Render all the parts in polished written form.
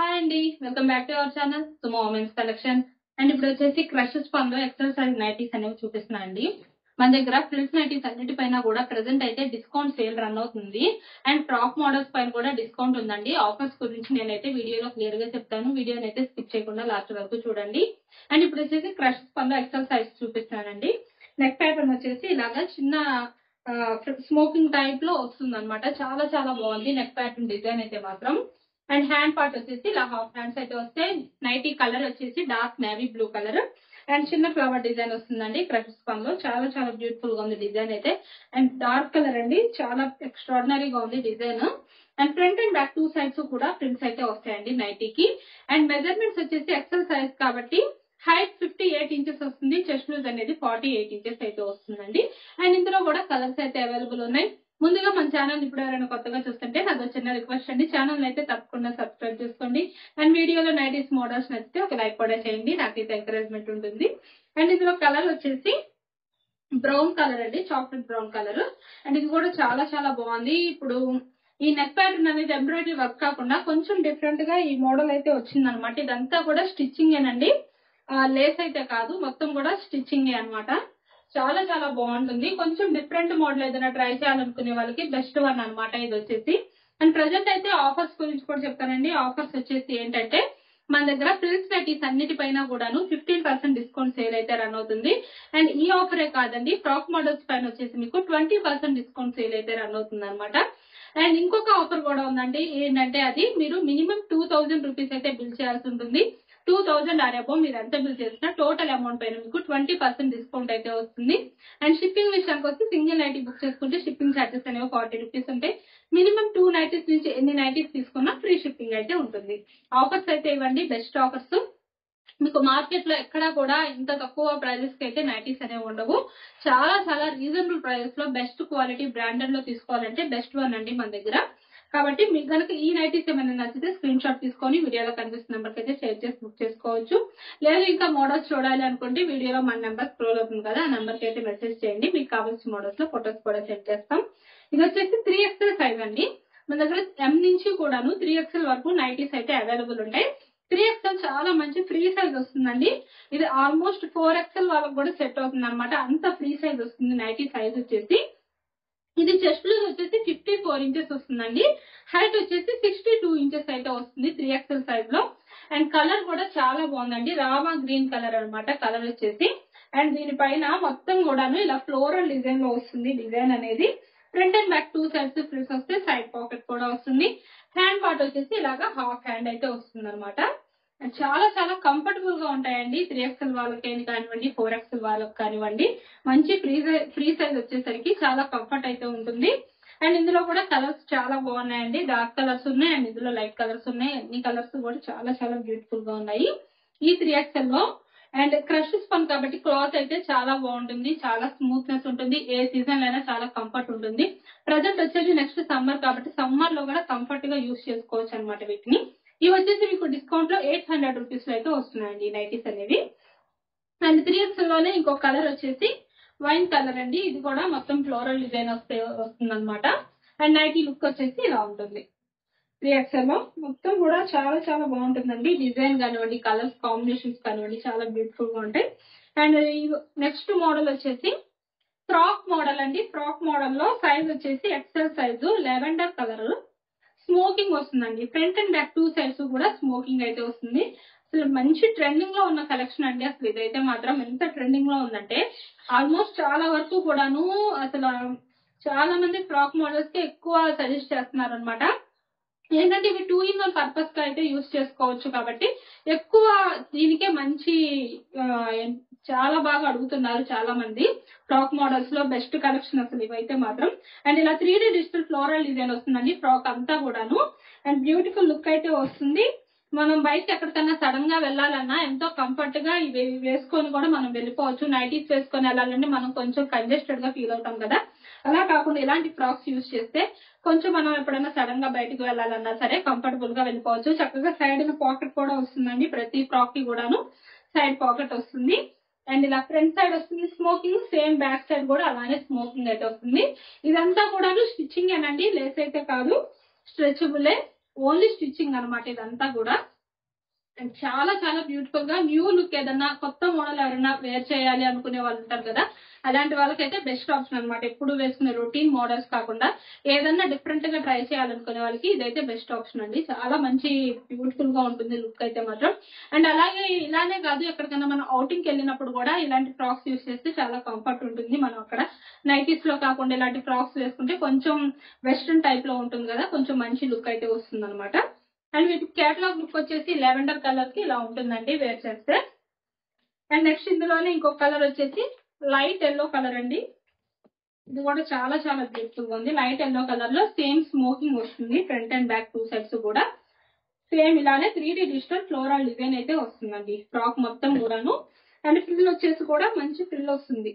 Hi అండి, welcome back to our channel Sumo women's collection. And ఇప్పుడు వచ్చేసి crush spun లో ఎక్సెల్ సైజ్ నైటీస్ అనేవి చూపిస్తున్నా అండి. మన దగ్గర ఫ్రిల్స్ నైటీస్ అన్నిటిపైన కూడా ప్రెసెంట్ అయితే డిస్కౌంట్ సేల్ రన్ అవుతుంది. అండ్ ఫ్రాక్ మోడల్స్ పైన కూడా డిస్కౌంట్ ఉందండి. ఆఫర్స్ గురించి నేనైతే వీడియోలో క్లియర్ గా చెప్తాను. వీడియోని అయితే స్కిప్ చేయకుండా లాస్ట్ వరకు చూడండి. అండ్ ఇప్పుడు వచ్చేసి క్రష్ స్పన్ లో ఎక్సెల్ సైజ్ చూపిస్తానండి. నెక్ ప్యాటర్న్ వచ్చేసి ఇలాగా చిన్న స్మోకింగ్ టైప్ లో వస్తుంది అనమాట. చాలా చాలా బాగుంది నెక్ ప్యాటర్న్ డిజైన్ అయితే మాత్రం. అండ్ హ్యాండ్ పార్ట్ వచ్చేసి ఇలా హాఫ్ హ్యాండ్స్ అయితే వస్తే నైటీ కలర్ వచ్చేసి dark navy blue colour and చిన్న ఫ్లవర్ డిజైన్ వస్తుందండి. క్రష్ స్పన్ లో చాలా చాలా బ్యూటిఫుల్ గా ఉంది డిజైన్ అయితే. అండ్ డార్క్ కలర్ అండి, చాలా ఎక్స్ట్రాడినరీగా ఉంది design. And front and back two sides కూడా ప్రింట్స్ అయితే వస్తాయండి నైటీకి. అండ్ మెజర్మెంట్స్ వచ్చేసి ఎక్సెల్ సైజ్ కాబట్టి హైట్ 58 ఇంచెస్ వస్తుంది. చెస్ట్ లూజ్ అనేది 48 ఇంచెస్ అయితే వస్తుందండి. అండ్ ఇందులో కూడా కలర్స్ అయితే అవైలబుల్ ఉన్నాయి. ముందుగా మన ఛానల్ ఇప్పుడు ఎవరైనా కొత్తగా చూస్తుంటే నాదో చిన్న రిక్వెస్ట్ అండి, ఛానల్ అయితే తప్పకుండా సబ్స్క్రైబ్ చేసుకోండి. అండ్ వీడియోలో నైటీస్ మోడల్స్ నచ్చితే ఒక లైక్ కూడా చేయండి, నాకైతే ఎంకరేజ్మెంట్ ఉంటుంది. అండ్ ఇందులో కలర్ వచ్చేసి బ్రౌన్ కలర్ అండి, చాక్లెట్ బ్రౌన్ కలర్. అండ్ ఇది కూడా చాలా చాలా బాగుంది. ఇప్పుడు ఈ నెక్ ప్యాటర్న్ అనేది ఎంబ్రాయిడరీ వర్క్ కాకుండా కొంచెం డిఫరెంట్ గా ఈ మోడల్ అయితే వచ్చింది అనమాట. ఇదంతా కూడా స్టిచ్చింగ్ ఏనండి, లేస్ అయితే కాదు, మొత్తం కూడా స్టిచ్చింగ్ అనమాట. చాలా చాలా బాగుంటుంది. కొంచెం డిఫరెంట్ మోడల్ ఏదైనా ట్రై చేయాలనుకునే వాళ్ళకి బెస్ట్ వన్ అనమాట ఇది వచ్చేసి. అండ్ ప్రెసెంట్ అయితే ఆఫర్స్ గురించి కూడా చెప్తానండి. ఆఫర్స్ వచ్చేసి ఏంటంటే మన దగ్గర ఫ్రిల్స్ నైటీస్ అన్నిటిపైన కూడాను 15% డిస్కౌంట్ సేల్ అయితే రన్ అవుతుంది. అండ్ ఈ ఆఫరే కాదండి, ఫ్రాక్ మోడల్స్ పైన వచ్చేసి మీకు 20% డిస్కౌంట్ సేల్ అయితే రన్ అవుతుంది అనమాట. అండ్ ఇంకొక ఆఫర్ కూడా ఉందండి. ఏంటంటే అది మీరు మినిమం 2000 రూపీస్ అయితే బిల్ చేయాల్సి ఉంటుంది. 2000 ఆర్ అబౌవ్ మీరు ఎంత బిల్ చేసినా టోటల్ అమౌంట్ పైన మీకు 20% డిస్కౌంట్ అయితే వస్తుంది. అండ్ షిప్పింగ్ విషయానికి వస్తే సింగిల్ నైటీ బుక్ చేసుకుంటే షిప్పింగ్ ఛార్జెస్ అనేవి 40 రూపీస్ ఉంటాయి. మినిమం 2 నైటీస్ నుంచి ఎన్ని నైటీస్ తీసుకున్నా ఫ్రీ షిప్పింగ్ అయితే ఉంటుంది. ఆఫర్స్ అయితే ఇవ్వండి, బెస్ట్ ఆఫర్స్. మీకు మార్కెట్ లో ఎక్కడా కూడా ఇంత తక్కువ ప్రైజెస్ కి అయితే నైటీస్ అనేవి ఉండవు. చాలా చాలా రీజనబుల్ ప్రైజెస్ లో బెస్ట్ క్వాలిటీ బ్రాండెడ్ లో తీసుకోవాలంటే బెస్ట్ వన్ అండి మన దగ్గర. కాబట్టి మీకు కనుక ఈ నైటీస్ ఏమైనా నచ్చితే స్క్రీన్ షాట్ తీసుకొని వీడియోలో కనిపిస్తున్న నెంబర్కి అయితే షేర్ చేసి బుక్ చేసుకోవచ్చు. లేదు ఇంకా మోడల్స్ చూడాలి అనుకుంటే వీడియోలో మన నెంబర్ స్క్రోల్ అవుతుంది కదా, ఆ నెంబర్కి అయితే మెసేజ్ చేయండి. మీకు కావాల్సిన మోడల్స్ లో ఫొటోస్ కూడా సెండ్ చేస్తాం. ఇది వచ్చేసి 3XL సైజ్ అండి. మన దగ్గర M నుంచి కూడాను 3XL వరకు నైటీస్ అయితే అవైలబుల్ ఉంటాయి. 3XL చాలా మంచి ఫ్రీ సైజ్ వస్తుందండి. ఇది ఆల్మోస్ట్ 4XL వాళ్ళకి కూడా సెట్ అవుతుంది అనమాట. అంత ఫ్రీ సైజ్ వస్తుంది నైటీ సైజ్ వచ్చేసి. ఇది చెస్ట్ లూజ్ వచ్చేసి 54 ఇంచెస్ వస్తుందండి. హైట్ వచ్చేసి 62 ఇంచెస్ అయితే వస్తుంది 3XL సైజ్ లో. అండ్ కలర్ కూడా చాలా బాగుందండి, రామా గ్రీన్ కలర్ అనమాట కలర్ వచ్చేసి. అండ్ దీనిపైన మొత్తం కూడాను ఇలా ఫ్లోరల్ డిజైన్ లో వస్తుంది డిజైన్ అనేది. Front and back two sides frills వస్తే సైడ్ పాకెట్ కూడా వస్తుంది. హ్యాండ్ పార్ట్ వచ్చేసి ఇలాగా హాఫ్ హ్యాండ్ అయితే వస్తుంది అనమాట. చాలా చాలా కంఫర్టబుల్ గా ఉంటాయండి. 3XL వాళ్ళకి కానివ్వండి, 4XL వాళ్ళకి కానివ్వండి. మంచి ఫ్రీ సైజ్ వచ్చేసరికి చాలా కంఫర్ట్ అయితే ఉంటుంది. అండ్ ఇందులో కూడా కలర్స్ చాలా బాగున్నాయండి. డార్క్ కలర్స్ ఉన్నాయి అండ్ ఇందులో లైట్ కలర్స్ ఉన్నాయి. అన్ని కలర్స్ కూడా చాలా చాలా బ్యూటిఫుల్ గా ఉన్నాయి ఈ 3XL లో. అండ్ క్రష్ స్పన్ కాబట్టి క్లాత్ అయితే చాలా బాగుంటుంది, చాలా స్మూత్నెస్ ఉంటుంది. ఏ సీజన్ అయినా చాలా కంఫర్ట్ ఉంటుంది. ప్రజెంట్ వచ్చేసి నెక్స్ట్ సమ్మర్ కాబట్టి సమ్మర్ లో కూడా కంఫర్ట్ గా యూస్ చేసుకోవచ్చు అనమాట వీటిని. ఇవి వచ్చేసి మీకు డిస్కౌంట్ లో 800 రూపీస్ లో అయితే వస్తున్నాయండి నైటీస్ అనేవి. అండ్ 3XL లోనే ఇంకో కలర్ వచ్చేసి వైన్ కలర్ అండి. ఇది కూడా మొత్తం ఫ్లోరల్ డిజైన్ వస్తుంది అనమాట. అండ్ నైటీ లుక్ వచ్చేసి ఇలా ఉంటుంది. 3XL లో మొత్తం కూడా చాలా చాలా బాగుంటుందండి. డిజైన్ కానివ్వండి, కలర్స్ కాంబినేషన్స్ కానివ్వండి, చాలా బ్యూటిఫుల్ గా ఉంటాయి. అండ్ నెక్స్ట్ మోడల్ వచ్చేసి ఫ్రాక్ మోడల్ అండి. ఫ్రాక్ మోడల్ లో సైజ్ వచ్చేసి XL size, lavender colour, smocking వస్తుందండి. Front and back two sides కూడా స్మోకింగ్ అయితే వస్తుంది. అసలు మంచి ట్రెండింగ్ లో ఉన్న కలెక్షన్ అండి. అసలు ఇదైతే మాత్రం ఎంత ట్రెండింగ్ లో ఉందంటే ఆల్మోస్ట్ చాలా వరకు కూడాను అసలు చాలా మంది ఫ్రాక్ మోడల్స్ కి ఎక్కువ సజెస్ట్ చేస్తున్నారు అనమాట. ఏంటంటే ఇవి 2-in-1 పర్పస్ గా అయితే యూస్ చేసుకోవచ్చు కాబట్టి ఎక్కువ దీనికే మంచి చాలా బాగా అడుగుతున్నారు చాలా మంది. ఫ్రాక్ మోడల్స్ లో బెస్ట్ కలెక్షన్ అసలు ఇవైతే మాత్రం. అండ్ ఇలా 3D డిజిటల్ ఫ్లోరల్ డిజైన్ వస్తుందండి ఫ్రాక్ అంతా కూడాను. అండ్ బ్యూటిఫుల్ లుక్ అయితే వస్తుంది. మనం బయటకి ఎక్కడికన్నా సడన్ గా వెళ్ళాలన్నా ఎంతో కంఫర్ట్ గా ఇవి వేసుకొని కూడా మనం వెళ్ళిపోవచ్చు. నైటీస్ వేసుకొని వెళ్ళాలంటే మనం కొంచెం కంజెస్టెడ్ గా ఫీల్ అవుతాం కదా, అలా కాకుండా ఇలాంటి ఫ్రాక్స్ యూజ్ చేస్తే కొంచెం మనం ఎప్పుడైనా సడన్ గా బయటకు వెళ్ళాలన్నా సరే కంఫర్టబుల్ గా వెళ్ళిపోవచ్చు. చక్కగా సైడ్ పాకెట్ కూడా వస్తుందండి. ప్రతి ఫ్రాక్ కి కూడాను సైడ్ పాకెట్ వస్తుంది. అండ్ ఇలా ఫ్రంట్ సైడ్ వస్తుంది స్మోకింగ్, సేమ్ బ్యాక్ సైడ్ కూడా అలానే స్మోకింగ్ అయితే వస్తుంది. ఇదంతా కూడాను స్టిచ్చింగ్ ఏనండి, లేస్ అయితే కాదు, స్ట్రెచబులే, ఓన్లీ స్టిచ్చింగ్ అనమాట ఇదంతా కూడా. అండ్ చాలా చాలా బ్యూటిఫుల్ గా న్యూ లుక్, ఏదన్నా కొత్త మోడల్ ఎవరైనా వేర్ చేయాలి అనుకునే వాళ్ళు ఉంటారు కదా, అలాంటి వాళ్ళకైతే బెస్ట్ ఆప్షన్ అనమాట. ఎప్పుడు వేసుకునే రొటీన్ మోడల్స్ కాకుండా ఏదన్నా డిఫరెంట్ గా ట్రై చేయాలనుకునే వాళ్ళకి ఇదైతే బెస్ట్ ఆప్షన్ అండి. చాలా మంచి బ్యూటిఫుల్ గా ఉంటుంది లుక్ అయితే మాత్రం. అండ్ అలాగే ఇలానే కాదు, ఎక్కడికైనా మనం అవుటింగ్ కి వెళ్ళినప్పుడు కూడా ఇలాంటి ఫ్రాక్స్ యూస్ చేస్తే చాలా కంఫర్ట్ ఉంటుంది. మనం అక్కడ నైటీస్ లో కాకుండా ఇలాంటి ఫ్రాక్స్ వేసుకుంటే కొంచెం వెస్ట్రన్ టైప్ లో ఉంటుంది కదా, కొంచెం మంచి లుక్ అయితే వస్తుంది అనమాట. అండ్ వీటి కేటలాగ్ లుక్ వచ్చేసి లెవెండర్ కలర్ కి ఇలా ఉంటుందండి వేర్ చేస్తే. అండ్ నెక్స్ట్ ఇందులోనే ఇంకొక కలర్ వచ్చేసి లైట్ ఎల్లో కలర్ అండి. ఇది కూడా చాలా చాలా బ్యూటిఫుల్ గా ఉంది. లైట్ ఎల్లో కలర్ లో సేమ్ స్మోకింగ్ వస్తుంది, ఫ్రంట్ అండ్ బ్యాక్ 2 సైడ్స్ కూడా సేమ్ ఇలానే 3D డిజిటల్ ఫ్లోరల్ డిజైన్ అయితే వస్తుందండి ఫ్రాక్ మొత్తం కూడాను. అండ్ ఫ్రిల్ వచ్చేసి కూడా మంచి ఫ్రిల్ వస్తుంది,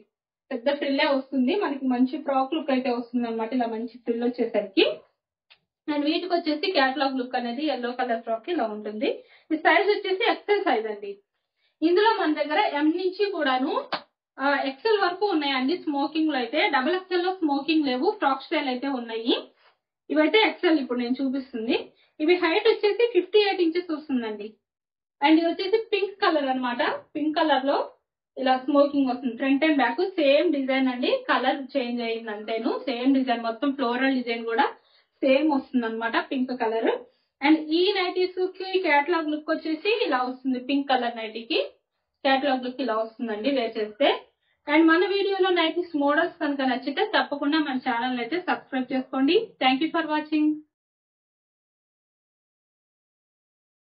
పెద్ద ఫ్రిల్లే వస్తుంది మనకి, మంచి ఫ్రాక్ లుక్ అయితే వస్తుంది అనమాట ఇలా మంచి ఫ్రిల్ వచ్చేసరికి. అండ్ వీటికి వచ్చేసి క్యాటలాగ్ లుక్ అనేది ఎల్లో కలర్ ఫ్రాక్ ఇలా ఉంటుంది. ఈ సైజ్ వచ్చేసి ఎక్సెల్ సైజ్ అండి. ఇందులో మన దగ్గర ఎం నుంచి కూడాను ఎక్సెల్ వరకు ఉన్నాయండి. స్మోకింగ్ లో అయితే డబుల్ ఎక్సెల్ లో స్మోకింగ్ లేవు, ఫ్రాక్ స్టైల్ అయితే ఉన్నాయి. ఇవైతే ఎక్సెల్ ఇప్పుడు నేను చూపిస్తుంది. ఇవి హైట్ వచ్చేసి 58 ఇంచెస్ వస్తుందండి. అండ్ ఇది వచ్చేసి పింక్ కలర్ అనమాట. పింక్ కలర్ లో ఇలా స్మోకింగ్ వస్తుంది, front and back same design అండి, కలర్ చేంజ్ అయింది అంతేను. సేమ్ డిజైన్ మొత్తం ఫ్లోరల్ డిజైన్ కూడా సేమ్ వస్తుంది అనమాట, పింక్ కలర్. అండ్ ఈ నైటీస్ కి కేటలాగ్ లుక్ వచ్చేసి ఇలా వస్తుంది, పింక్ కలర్ నైటీకి కేటలాగ్ లుక్ ఇలా వస్తుందండి వేర్ చేస్తే. అండ్ మన వీడియోలో నైటీస్ మోడల్స్ కనుక నచ్చితే తప్పకుండా మన ఛానల్ అయితే సబ్స్క్రైబ్ చేసుకోండి. Thank you for watching.